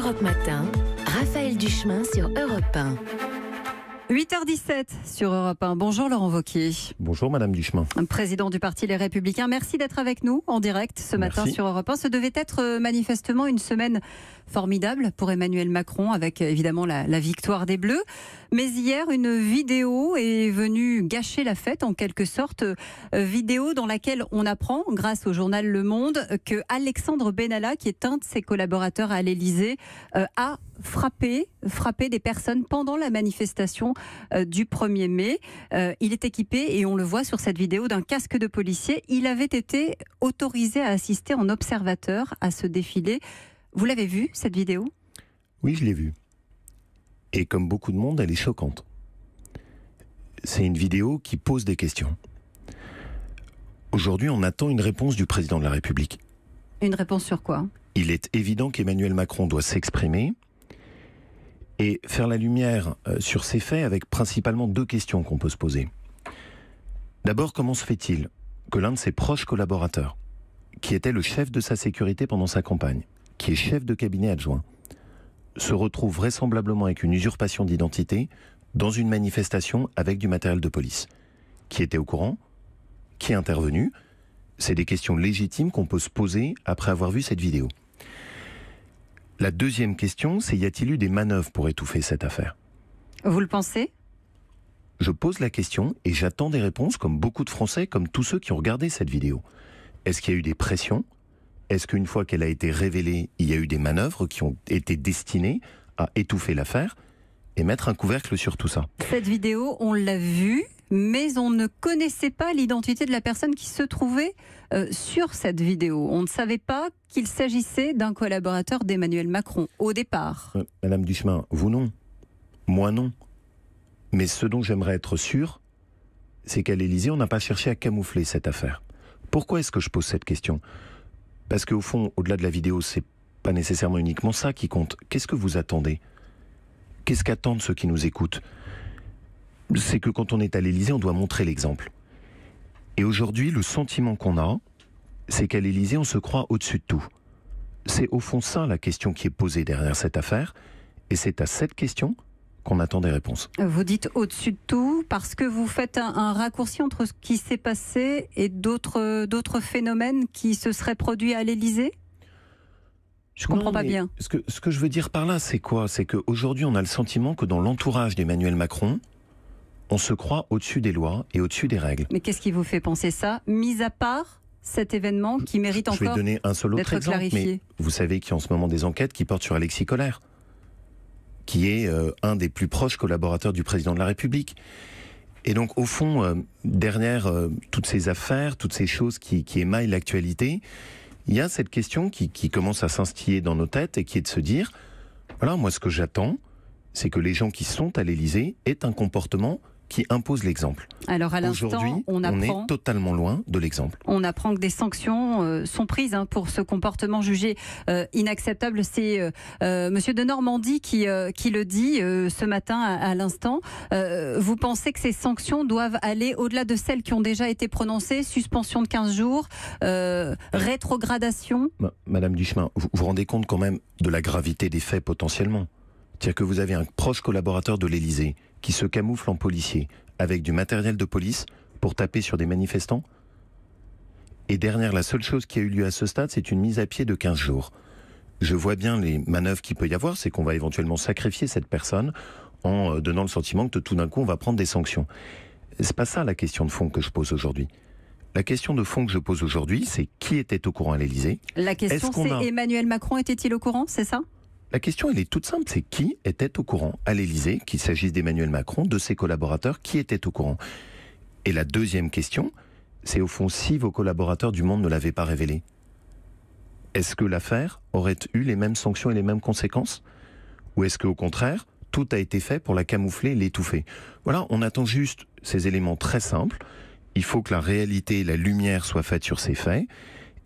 Europe Matin, Raphaël Duchemin sur Europe 1. 8h17 sur Europe 1. Bonjour Laurent Wauquiez. Bonjour Madame Duchemin. Président du Parti Les Républicains, merci d'être avec nous en direct ce matin sur Europe 1. Ce devait être manifestement une semaine formidable pour Emmanuel Macron avec évidemment la victoire des Bleus. Mais hier, une vidéo est venue gâcher la fête en quelque sorte. Vidéo dans laquelle on apprend, grâce au journal Le Monde, que Alexandre Benalla, qui est un de ses collaborateurs à l'Élysée, a frappé des personnes pendant la manifestation du 1er mai. Il est équipé, et on le voit sur cette vidéo, d'un casque de policier. Il avait été autorisé à assister en observateur à ce défilé. Vous l'avez vu, cette vidéo ? Oui, je l'ai vue. Et comme beaucoup de monde, elle est choquante. C'est une vidéo qui pose des questions. Aujourd'hui, on attend une réponse du président de la République. Une réponse sur quoi ? Il est évident qu'Emmanuel Macron doit s'exprimer et faire la lumière sur ces faits avec principalement deux questions qu'on peut se poser. D'abord, comment se fait-il que l'un de ses proches collaborateurs, qui était le chef de sa sécurité pendant sa campagne, qui est chef de cabinet adjoint, se retrouve vraisemblablement avec une usurpation d'identité dans une manifestation avec du matériel de police? Qui était au courant? Qui est intervenu? C'est des questions légitimes qu'on peut se poser après avoir vu cette vidéo. La deuxième question, c'est: y a-t-il eu des manœuvres pour étouffer cette affaire? Vous le pensez? Je pose la question et j'attends des réponses, comme beaucoup de Français, comme tous ceux qui ont regardé cette vidéo. Est-ce qu'il y a eu des pressions? Est-ce qu'une fois qu'elle a été révélée, il y a eu des manœuvres qui ont été destinées à étouffer l'affaire et mettre un couvercle sur tout ça? Cette vidéo, on l'a vue, mais on ne connaissait pas l'identité de la personne qui se trouvait sur cette vidéo. On ne savait pas qu'il s'agissait d'un collaborateur d'Emmanuel Macron, au départ. Madame Duchemin, vous non. Moi non. Mais ce dont j'aimerais être sûr, c'est qu'à l'Élysée, on n'a pas cherché à camoufler cette affaire. Pourquoi est-ce que je pose cette question? Parce qu'au fond, au-delà de la vidéo, c'est pas nécessairement uniquement ça qui compte. Qu'est-ce que vous attendez? Qu'est-ce qu'attendent ceux qui nous écoutent? C'est que quand on est à l'Élysée, on doit montrer l'exemple. Et aujourd'hui, le sentiment qu'on a, c'est qu'à l'Élysée, on se croit au-dessus de tout. C'est au fond ça la question qui est posée derrière cette affaire. Et c'est à cette question qu'on attend des réponses. Vous dites au-dessus de tout parce que vous faites un raccourci entre ce qui s'est passé et d'autres phénomènes qui se seraient produits à l'Élysée? Je ne comprends pas bien. Ce que je veux dire par là, c'est quoi? C'est qu'aujourd'hui, on a le sentiment que dans l'entourage d'Emmanuel Macron, on se croit au-dessus des lois et au-dessus des règles. Mais qu'est-ce qui vous fait penser ça, mis à part cet événement qui mérite encore d'être clarifié? Je vais donner un seul autre exemple, mais vous savez qu'il y a en ce moment des enquêtes qui portent sur Alexis Collère, qui est un des plus proches collaborateurs du président de la République. Et donc, au fond, derrière toutes ces affaires, toutes ces choses qui émaillent l'actualité, il y a cette question qui commence à s'instiller dans nos têtes et qui est de se dire, voilà, moi ce que j'attends, c'est que les gens qui sont à l'Élysée aient un comportement qui impose l'exemple. Alors à l'instant, aujourd'hui, on est totalement loin de l'exemple. On apprend que des sanctions sont prises pour ce comportement jugé inacceptable. C'est Monsieur de Normandie qui le dit ce matin à l'instant. Vous pensez que ces sanctions doivent aller au-delà de celles qui ont déjà été prononcées? Suspension de 15 jours, rétrogradation? Madame Duchemin, vous vous rendez compte quand même de la gravité des faits potentiellement? C'est-à-dire que vous avez un proche collaborateur de l'Élysée qui se camoufle en policier avec du matériel de police pour taper sur des manifestants. Et derrière, la seule chose qui a eu lieu à ce stade, c'est une mise à pied de 15 jours. Je vois bien les manœuvres qu'il peut y avoir, c'est qu'on va éventuellement sacrifier cette personne en donnant le sentiment que tout d'un coup on va prendre des sanctions. C'est pas ça la question de fond que je pose aujourd'hui. La question de fond que je pose aujourd'hui, c'est qui était au courant à l'Élysée? La question c'est Emmanuel Macron était-il au courant, c'est ça? La question, elle est toute simple, c'est qui était au courant à l'Élysée, qu'il s'agisse d'Emmanuel Macron, de ses collaborateurs, qui était au courant? Et la deuxième question, c'est au fond si vos collaborateurs du Monde ne l'avaient pas révélé. Est-ce que l'affaire aurait eu les mêmes sanctions et les mêmes conséquences? Ou est-ce qu'au contraire, tout a été fait pour la camoufler et l'étouffer? Voilà, on attend juste ces éléments très simples. Il faut que la réalité et la lumière soient faites sur ces faits.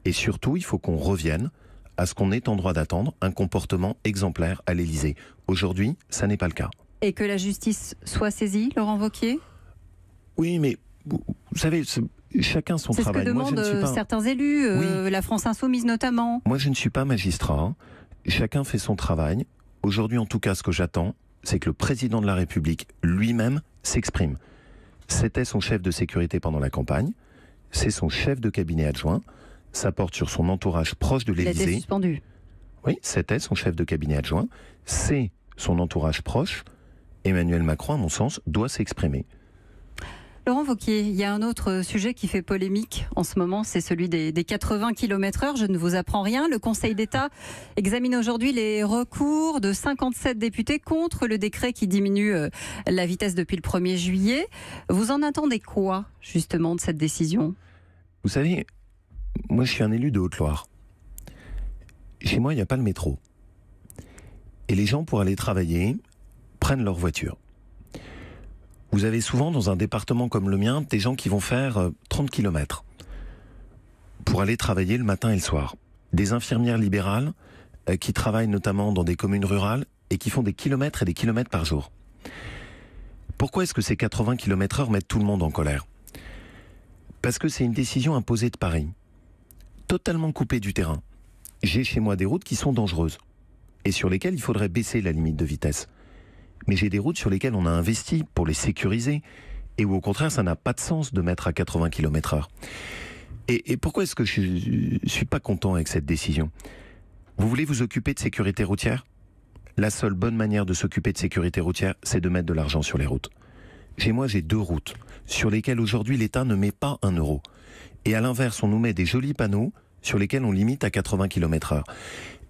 Et surtout, il faut qu'on revienne à ce qu'on est en droit d'attendre, un comportement exemplaire à l'Élysée. Aujourd'hui, ça n'est pas le cas. Et que la justice soit saisie, Laurent Wauquiez? Oui, mais vous savez, chacun son travail. C'est ce que demandent certains élus, la France Insoumise notamment. Moi, je ne suis pas magistrat. chacun fait son travail. Aujourd'hui, en tout cas, ce que j'attends, c'est que le président de la République lui-même s'exprime. C'était son chef de sécurité pendant la campagne, c'est son chef de cabinet adjoint, ça porte sur son entourage proche de l'Élysée. Il a été suspendu. Oui, c'était son chef de cabinet adjoint, c'est son entourage proche. Emmanuel Macron, à mon sens, doit s'exprimer. Laurent Wauquiez, il y a un autre sujet qui fait polémique en ce moment, c'est celui des 80 km/h. Je ne vous apprends rien. Le Conseil d'État examine aujourd'hui les recours de 57 députés contre le décret qui diminue la vitesse depuis le 1er juillet. Vous en attendez quoi, justement, de cette décision ? Vous savez, moi je suis un élu de Haute-Loire. Chez moi, il n'y a pas le métro. Et les gens, pour aller travailler, prennent leur voiture. Vous avez souvent, dans un département comme le mien, des gens qui vont faire 30 km pour aller travailler le matin et le soir. Des infirmières libérales qui travaillent notamment dans des communes rurales et qui font des kilomètres et des kilomètres par jour. Pourquoi est-ce que ces 80 km/h mettent tout le monde en colère ? Parce que c'est une décision imposée de Paris, totalement coupée du terrain. J'ai chez moi des routes qui sont dangereuses et sur lesquelles il faudrait baisser la limite de vitesse. Mais j'ai des routes sur lesquelles on a investi pour les sécuriser et où au contraire ça n'a pas de sens de mettre à 80 km/h. Et pourquoi est-ce que je ne suis pas content avec cette décision ? Vous voulez vous occuper de sécurité routière ? La seule bonne manière de s'occuper de sécurité routière, c'est de mettre de l'argent sur les routes. Chez moi, j'ai 2 routes sur lesquelles aujourd'hui l'État ne met pas 1 euro. Et à l'inverse, on nous met des jolis panneaux sur lesquels on limite à 80 km/h.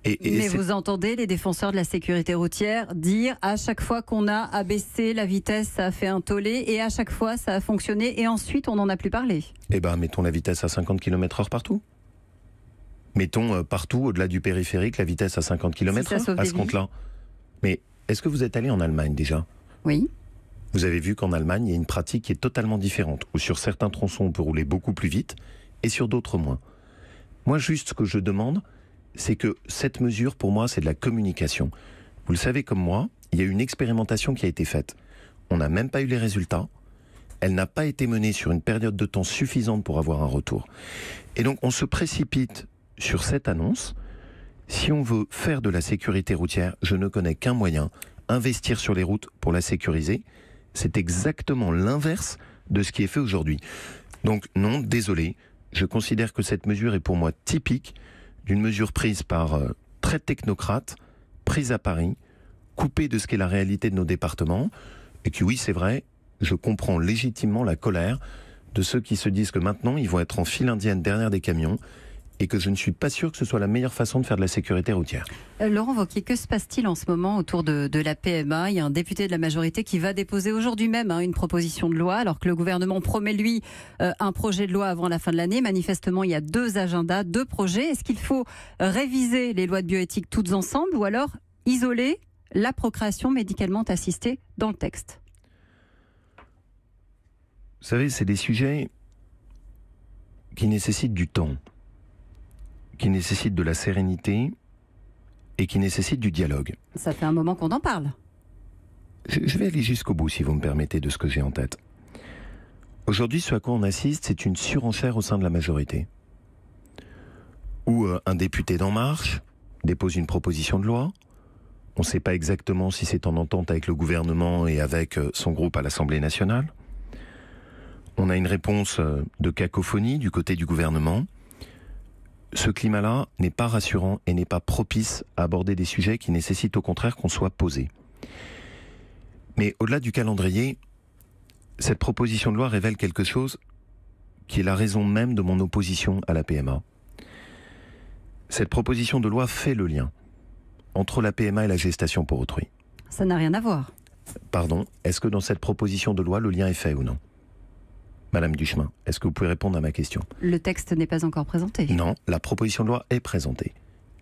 Mais vous entendez les défenseurs de la sécurité routière dire à chaque fois qu'on a abaissé la vitesse, ça a fait un tollé et à chaque fois ça a fonctionné et ensuite on n'en a plus parlé. Eh bien, mettons la vitesse à 50 km/h partout. Mettons partout, au-delà du périphérique, la vitesse à 50 km/h à ce compte-là. Mais est-ce que vous êtes allé en Allemagne déjà ? Oui. Vous avez vu qu'en Allemagne, il y a une pratique qui est totalement différente, où sur certains tronçons, on peut rouler beaucoup plus vite et sur d'autres moins. Moi, juste ce que je demande, c'est que cette mesure, pour moi, c'est de la communication. Vous le savez comme moi, il y a une expérimentation qui a été faite. On n'a même pas eu les résultats. Elle n'a pas été menée sur une période de temps suffisante pour avoir un retour. Et donc, on se précipite sur cette annonce. Si on veut faire de la sécurité routière, je ne connais qu'un moyen, investir sur les routes pour la sécuriser. C'est exactement l'inverse de ce qui est fait aujourd'hui. Donc, non, désolé, je considère que cette mesure est pour moi typique d'une mesure prise par très technocrates, prise à Paris, coupée de ce qu'est la réalité de nos départements, et que oui, c'est vrai, je comprends légitimement la colère de ceux qui se disent que maintenant, ils vont être en file indienne derrière des camions, et que je ne suis pas sûr que ce soit la meilleure façon de faire de la sécurité routière. Laurent Wauquiez, que se passe-t-il en ce moment autour de la PMA ? Il y a un député de la majorité qui va déposer aujourd'hui même une proposition de loi, alors que le gouvernement promet, lui, un projet de loi avant la fin de l'année. Manifestement, il y a 2 agendas, 2 projets. Est-ce qu'il faut réviser les lois de bioéthique toutes ensemble ou alors isoler la procréation médicalement assistée dans le texte ? Vous savez, c'est des sujets qui nécessitent du temps, qui nécessitent de la sérénité et qui nécessitent du dialogue. Ça fait un moment qu'on en parle. Je vais aller jusqu'au bout, si vous me permettez, de ce que j'ai en tête. Aujourd'hui, ce à quoi on assiste, c'est une surenchère au sein de la majorité. Où un député d'En Marche dépose une proposition de loi. On ne sait pas exactement si c'est en entente avec le gouvernement et avec son groupe à l'Assemblée nationale. On a une réponse de cacophonie du côté du gouvernement. Ce climat-là n'est pas rassurant et n'est pas propice à aborder des sujets qui nécessitent au contraire qu'on soit posé. Mais au-delà du calendrier, cette proposition de loi révèle quelque chose qui est la raison même de mon opposition à la PMA. Cette proposition de loi fait le lien entre la PMA et la gestation pour autrui. Ça n'a rien à voir. Pardon, est-ce que dans cette proposition de loi, le lien est fait ou non ? Madame Duchemin, est-ce que vous pouvez répondre à ma question ? Le texte n'est pas encore présenté. Non, la proposition de loi est présentée.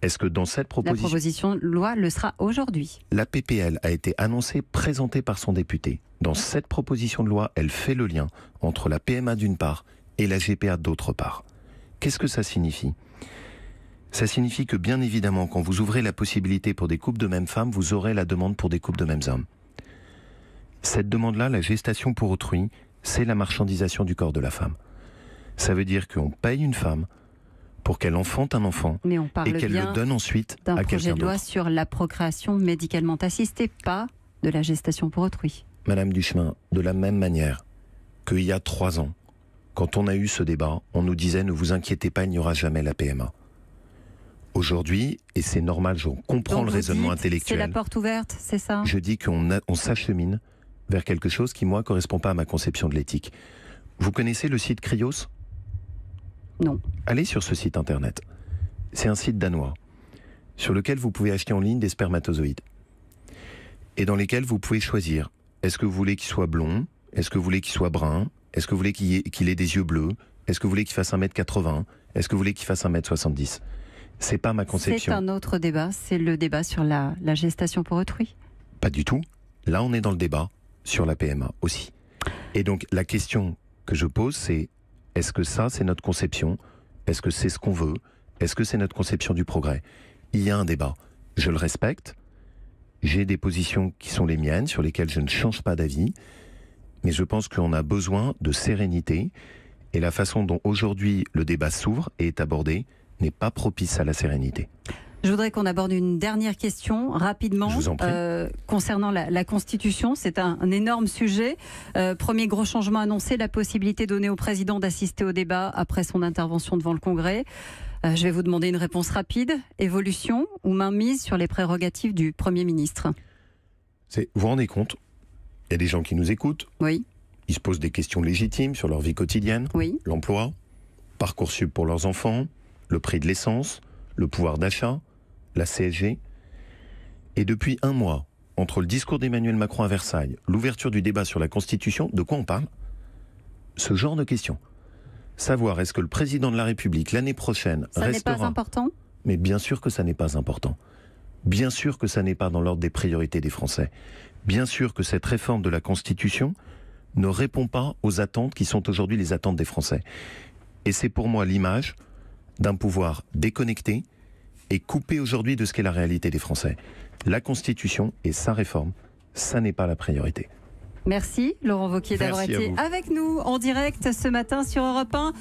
Est-ce que dans cette proposition... La proposition de loi le sera aujourd'hui. La PPL a été annoncée, présentée par son député. Dans cette proposition de loi, elle fait le lien entre la PMA d'une part et la GPA d'autre part. Qu'est-ce que ça signifie ? Ça signifie que bien évidemment, quand vous ouvrez la possibilité pour des couples de mêmes femmes, vous aurez la demande pour des couples de mêmes hommes. Cette demande-là, la gestation pour autrui, c'est la marchandisation du corps de la femme. Ça veut dire qu'on paye une femme pour qu'elle enfante un enfant Mais on parle et qu'elle bien le donne ensuite d'un à projet quelqu'un de loi d'autre. sur la procréation médicalement assistée, pas de la gestation pour autrui. Madame Duchemin, de la même manière qu'il y a 3 ans, quand on a eu ce débat, on nous disait ne vous inquiétez pas, il n'y aura jamais la PMA. Aujourd'hui, et c'est normal, je comprends Donc le vous raisonnement dites, intellectuel. C'est la porte ouverte, c'est ça? Je dis qu'on s'achemine vers quelque chose qui, moi, correspond pas à ma conception de l'éthique. Vous connaissez le site Cryos? Non. Allez sur ce site internet. C'est un site danois sur lequel vous pouvez acheter en ligne des spermatozoïdes et dans lesquels vous pouvez choisir. Est-ce que vous voulez qu'il soit blond? Est-ce que vous voulez qu'il soit brun? Est-ce que vous voulez qu'il ait des yeux bleus? Est-ce que vous voulez qu'il fasse 1m80? Est-ce que vous voulez qu'il fasse 1m70? C'est pas ma conception. C'est un autre débat, c'est le débat sur la gestation pour autrui. Pas du tout. Là, on est dans le débat sur la PMA aussi. Et donc, la question que je pose, c'est est-ce que ça, c'est notre conception? Est-ce que c'est ce qu'on veut? Est-ce que c'est notre conception du progrès? Il y a un débat. Je le respecte. J'ai des positions qui sont les miennes, sur lesquelles je ne change pas d'avis. Mais je pense qu'on a besoin de sérénité. Et la façon dont aujourd'hui le débat s'ouvre et est abordé n'est pas propice à la sérénité. Je voudrais qu'on aborde une dernière question rapidement. Je vous en prie. Concernant la Constitution. C'est un énorme sujet. Premier gros changement annoncé, la possibilité donnée au président d'assister au débat après son intervention devant le Congrès. Je vais vous demander une réponse rapide. Évolution ou mainmise sur les prérogatives du Premier ministre? Vous vous rendez compte? Il y a des gens qui nous écoutent. Oui. Ils se posent des questions légitimes sur leur vie quotidienne. Oui. L'emploi, Parcoursup pour leurs enfants, le prix de l'essence, le pouvoir d'achat, la CSG. Et depuis 1 mois, entre le discours d'Emmanuel Macron à Versailles, l'ouverture du débat sur la Constitution, de quoi on parle? Ce genre de questions. Savoir est-ce que le président de la République, l'année prochaine, Ça restera... n'est pas important? Mais bien sûr que ça n'est pas important. Bien sûr que ça n'est pas dans l'ordre des priorités des Français. Bien sûr que cette réforme de la Constitution ne répond pas aux attentes qui sont aujourd'hui les attentes des Français. Et c'est pour moi l'image d'un pouvoir déconnecté et coupé aujourd'hui de ce qu'est la réalité des Français. La Constitution et sa réforme, ça n'est pas la priorité. Merci Laurent Wauquiez d'avoir Merci à été vous. avec nous en direct ce matin sur Europe 1.